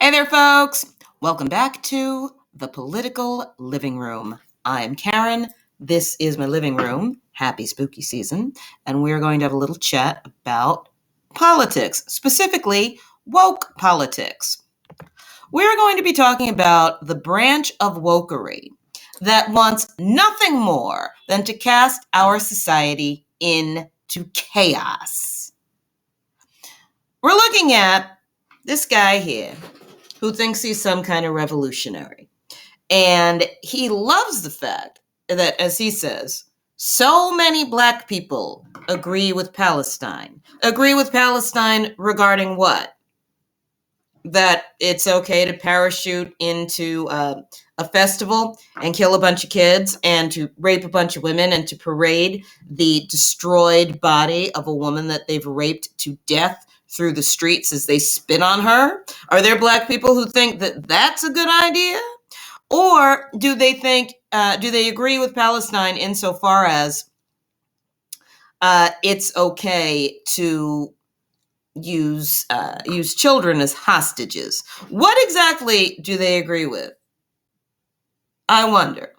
Hey there, folks. Welcome back to the Political Living Room. I'm Karen. This is my living room. Happy spooky season. And we're going to have a little chat about politics, specifically woke politics. We're going to be talking about the branch of wokery that wants nothing more than to cast our society into chaos. We're looking at this guy here who thinks he's some kind of revolutionary. And he loves the fact that, as he says, so many Black people agree with Palestine. Agree with Palestine regarding what? That it's okay to parachute into a festival and kill a bunch of kids and to rape a bunch of women and to parade the destroyed body of a woman that they've raped to death through the streets as they spit on her? Are there Black people who think that that's a good idea? Or do they think, do they agree with Palestine insofar as it's okay to use children as hostages? What exactly do they agree with? I wonder.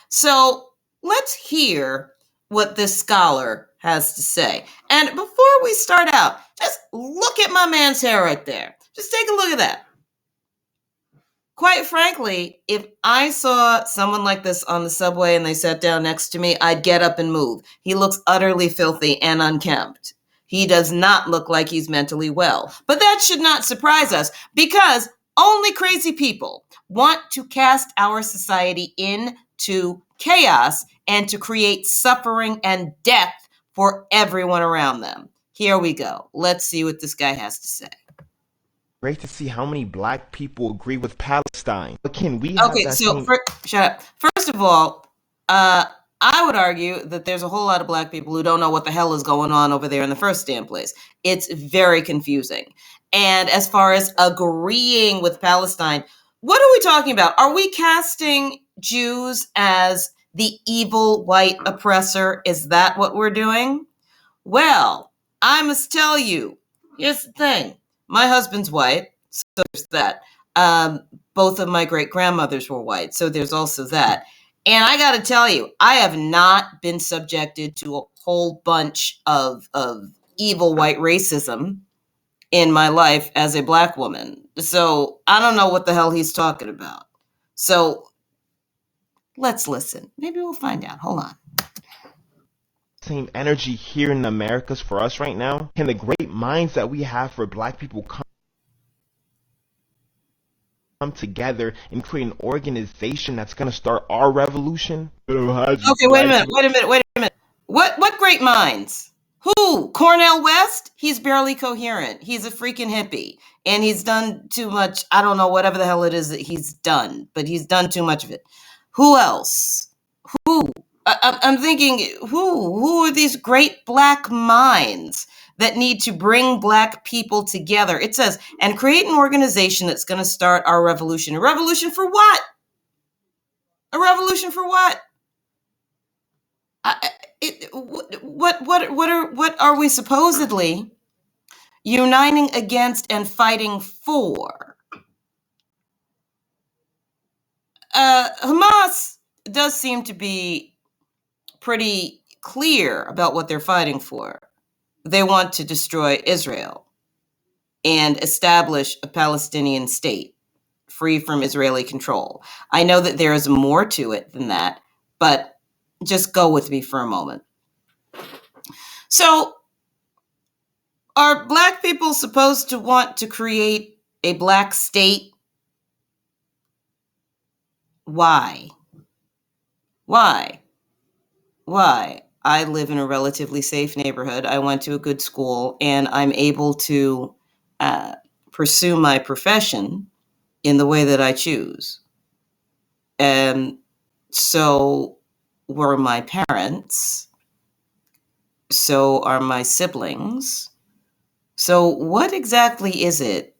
So let's hear what this scholar has to say. And before we start out, just look at my man's hair right there. Just take a look at that. Quite frankly, if I saw someone like this on the subway and they sat down next to me, I'd get up and move. He looks utterly filthy and unkempt. He does not look like he's mentally well. But that should not surprise us because only crazy people want to cast our society into chaos and to create suffering and death for everyone around them. Here we go. Let's see what this guy has to say. Great to see how many Black people agree with Palestine. But can we have Okay, that so same... shut up. First of all, I would argue that there's a whole lot of Black people who don't know what the hell is going on over there in the first damn place. It's very confusing. And as far as agreeing with Palestine, what are we talking about? Are we casting Jews as the evil white oppressor? Is that what we're doing? Well, I must tell you, here's the thing. My husband's white, so there's that. Both of my great grandmothers were white, so there's also that. And I got to tell you, I have not been subjected to a whole bunch of evil white racism in my life as a Black woman. So I don't know what the hell he's talking about. So let's listen. Maybe we'll find out. Hold on. same energy here in the Americas for us right now? Can the great minds that we have for Black people come together and create an organization that's going to start our revolution? Okay, wait a minute. What great minds? Who? Cornel West? He's barely coherent. He's a freaking hippie. And he's done too much. I don't know, whatever the hell it is that he's done, but he's done too much of it. Who else? Who? I'm thinking, who are these great Black minds that need to bring Black people together? It says, and create an organization that's going to start our revolution. A revolution for what? A revolution for what? What are we supposedly uniting against and fighting for? Hamas does seem to be pretty clear about what they're fighting for. They want to destroy Israel and establish a Palestinian state free from Israeli control. I know that there is more to it than that, but just go with me for a moment. So, are Black people supposed to want to create a Black state? Why? Why? I live in a relatively safe neighborhood. I went to a good school, and I'm able to pursue my profession in the way that I choose. And so were my parents. So are my siblings. So what exactly is it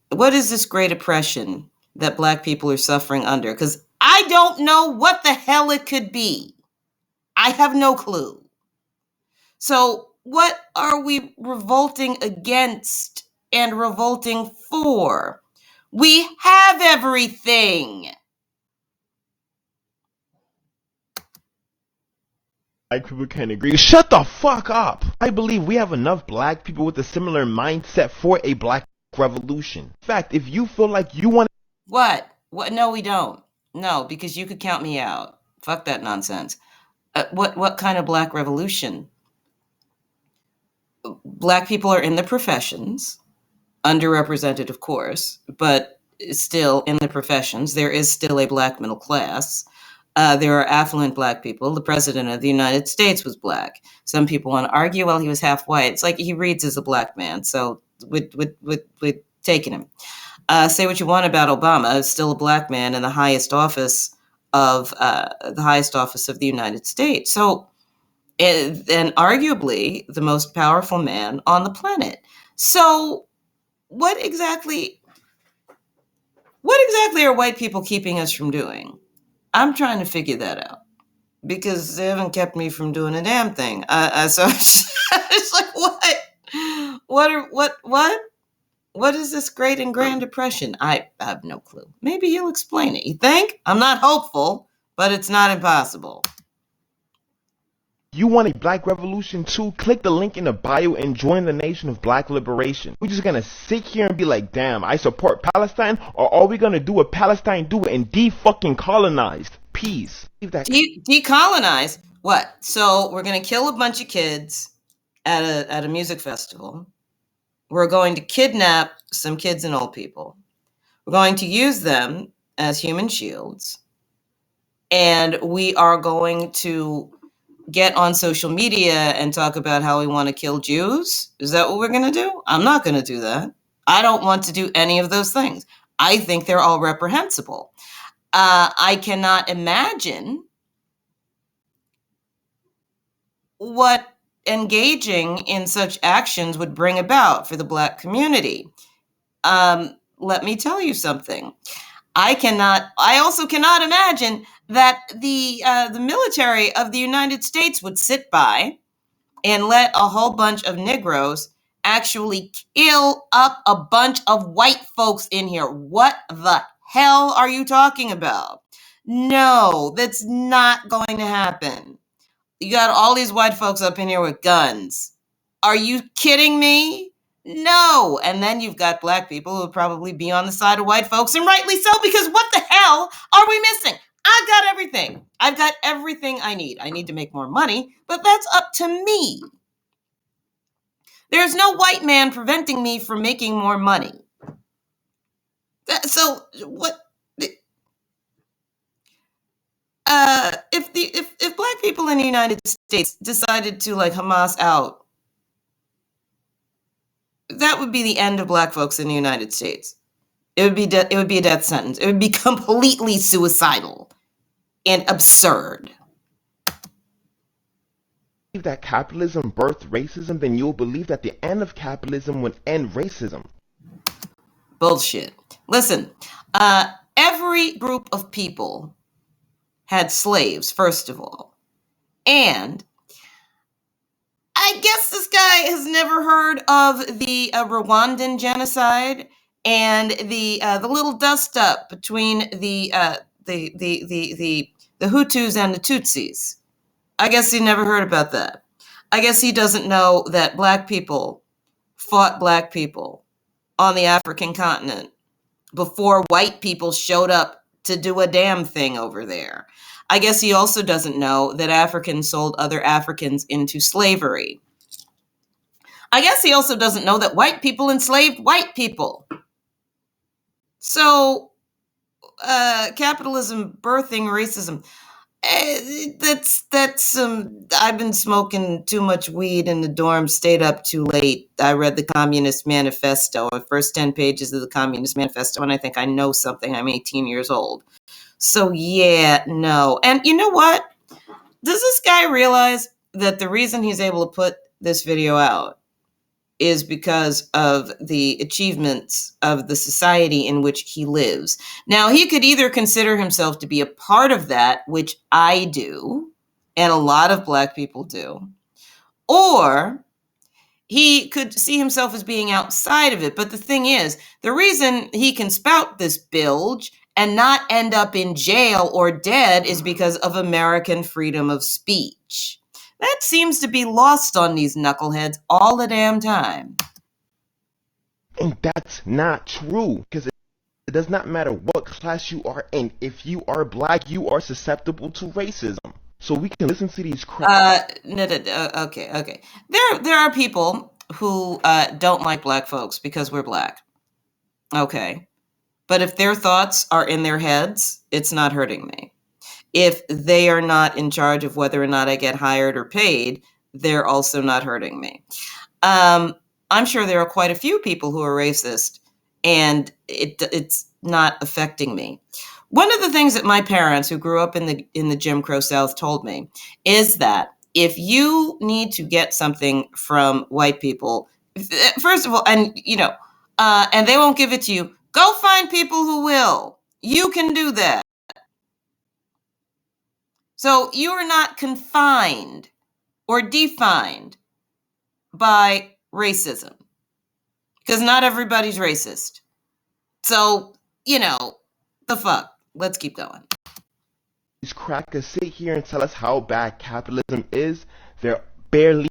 what is this great oppression that Black people are suffering under? Because I don't know what the hell it could be. I have no clue. So what are we revolting against and revolting for. We have everything. Black people can agree. Shut the fuck up! I believe we have enough black people with a similar mindset for a black revolution. In fact, if you feel like you want What? No, we don't. No, because you could count me out. Fuck that nonsense. What kind of black revolution? Black people are in the professions, underrepresented, of course, but still in the professions. There is still a black middle class. There are affluent black people. The president of the United States was black. Some people want to argue, well, he was half white. It's like he reads as a black man, so we're taking him. Say what you want about Obama, still a black man in the highest office of the United States. So, and arguably the most powerful man on the planet. So, what exactly are white people keeping us from doing? I'm trying to figure that out because they haven't kept me from doing a damn thing. So it's like, what is this great and grand depression? I have no clue. Maybe you'll explain it. You think? I'm not hopeful, but it's not impossible. you want a black revolution too, click the link in the bio and join the nation of black liberation. We're just gonna sit here and be like, damn, I support Palestine, or are we gonna do what Palestine do and de-fucking-colonize? Peace. Decolonize? What? So we're gonna kill a bunch of kids at a music festival. We're going to kidnap some kids and old people. We're going to use them as human shields. And we are going to get on social media and talk about how we want to kill Jews. Is that what we're going to do? I'm not going to do that. I don't want to do any of those things. I think they're all reprehensible. I cannot imagine what engaging in such actions would bring about for the Black community. Let me tell you something. I also cannot imagine that the military of the United States would sit by and let a whole bunch of Negroes actually kill up a bunch of white folks in here. What the hell are you talking about? No, that's not going to happen. You got all these white folks up in here with guns. Are you kidding me? No. And then you've got Black people who would probably be on the side of white folks, and rightly so, because what the hell are we missing? I've got everything. I've got everything I need. I need to make more money, but that's up to me. There's no white man preventing me from making more money. So what? If Black people in the United States decided to like Hamas out, that would be the end of Black folks in the United States. It would be a death sentence. It would be completely suicidal and absurd. If that capitalism birthed racism, then you'll believe that the end of capitalism would end racism. Bullshit. Listen, every group of people had slaves, first of all. And I guess this guy has never heard of the Rwandan genocide and the little dust up between the Hutus and the Tutsis. I guess he never heard about that. I guess he doesn't know that Black people fought Black people on the African continent before white people showed up to do a damn thing over there. I guess he also doesn't know that Africans sold other Africans into slavery. I guess he also doesn't know that white people enslaved white people. So, capitalism birthing racism. That's I've been smoking too much weed in the dorm, stayed up too late. I read the Communist Manifesto, the first 10 pages of the Communist Manifesto, and I think I know something. I'm 18 years old. So yeah, no. And you know what? Does this guy realize that the reason he's able to put this video out is because of the achievements of the society in which he lives? Now, he could either consider himself to be a part of that, which I do, and a lot of Black people do, or he could see himself as being outside of it. But the thing is, the reason he can spout this bilge and not end up in jail or dead is because of American freedom of speech. That seems to be lost on these knuckleheads all the damn time. And that's not true, because it does not matter what class you are in. If you are black, you are susceptible to racism. So we can listen to these Okay. There are people who don't like black folks because we're black. Okay. But if their thoughts are in their heads, it's not hurting me. If they are not in charge of whether or not I get hired or paid, they're also not hurting me. I'm sure there are quite a few people who are racist, and it's not affecting me. One of the things that my parents, who grew up in the Jim Crow South, told me is that if you need to get something from white people, first of all, and and they won't give it to you, go find people who will. You can do that. So you are not confined or defined by racism, because not everybody's racist. So, the fuck. Let's keep going. These crackers sit here and tell us how bad capitalism is. They're barely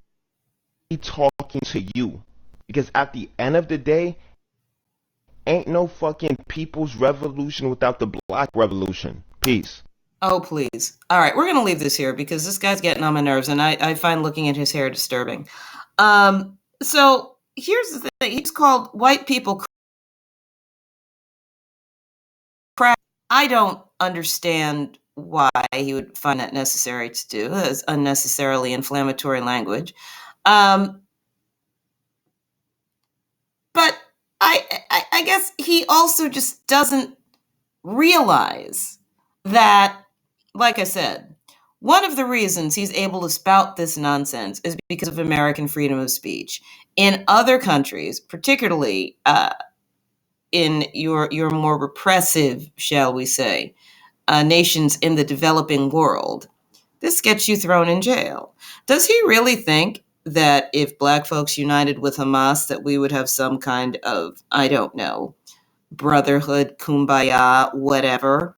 talking to you. Because at the end of the day, ain't no fucking people's revolution without the black revolution. Peace. Oh, please. All right, we're going to leave this here because this guy's getting on my nerves, and I find looking at his hair disturbing. So here's the thing. He's called white people crack. I don't understand why he would find that necessary to do. That's unnecessarily inflammatory language. But I guess he also just doesn't realize that, like I said, one of the reasons he's able to spout this nonsense is because of American freedom of speech. In other countries, particularly in your more repressive, shall we say, nations in the developing world, this gets you thrown in jail. Does he really think that if black folks united with Hamas, that we would have some kind of, I don't know, brotherhood, kumbaya, whatever,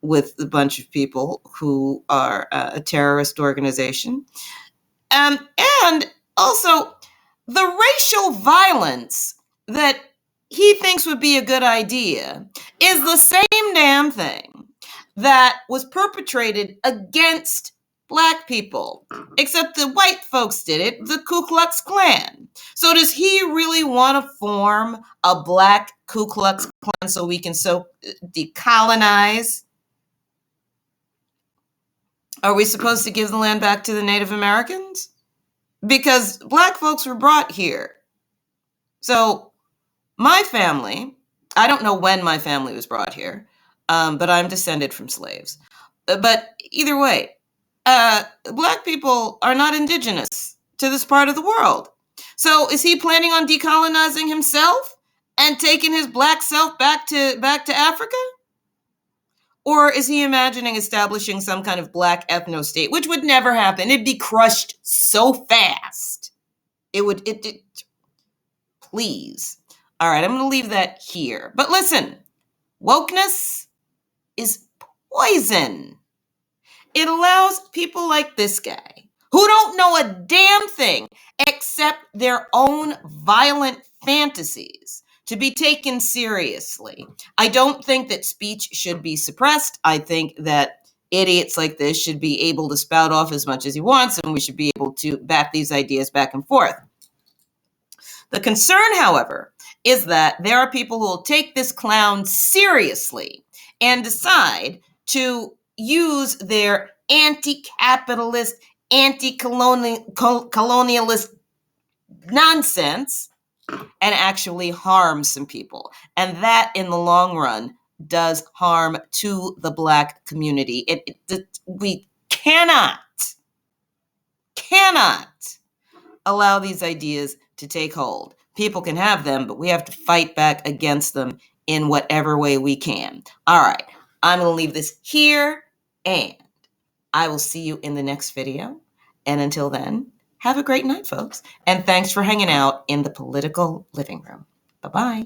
with a bunch of people who are a terrorist organization? And also, the racial violence that he thinks would be a good idea is the same damn thing that was perpetrated against black people, except the white folks did it, the Ku Klux Klan. So does he really want to form a black Ku Klux Klan so we can decolonize? Are we supposed to give the land back to the Native Americans? Because black folks were brought here. So my family, I don't know when my family was brought here, but I'm descended from slaves. But either way, black people are not indigenous to this part of the world. So is he planning on decolonizing himself and taking his black self back to Africa? Or is he imagining establishing some kind of black ethno-state, which would never happen? It'd be crushed so fast. Please. All right, I'm going to leave that here. But listen, wokeness is poison. It allows people like this guy, who don't know a damn thing except their own violent fantasies, to be taken seriously. I don't think that speech should be suppressed. I think that idiots like this should be able to spout off as much as he wants, and we should be able to bat these ideas back and forth. The concern, however, is that there are people who will take this clown seriously and decide to use their anti-capitalist, anti-colonialist nonsense and actually harm some people. And that, in the long run, does harm to the black community. We cannot allow these ideas to take hold. People can have them, but we have to fight back against them in whatever way we can. All right, I'm going to leave this here, and I will see you in the next video. And until then, Have a great night, folks. And thanks for hanging out in the political living room. Bye-bye.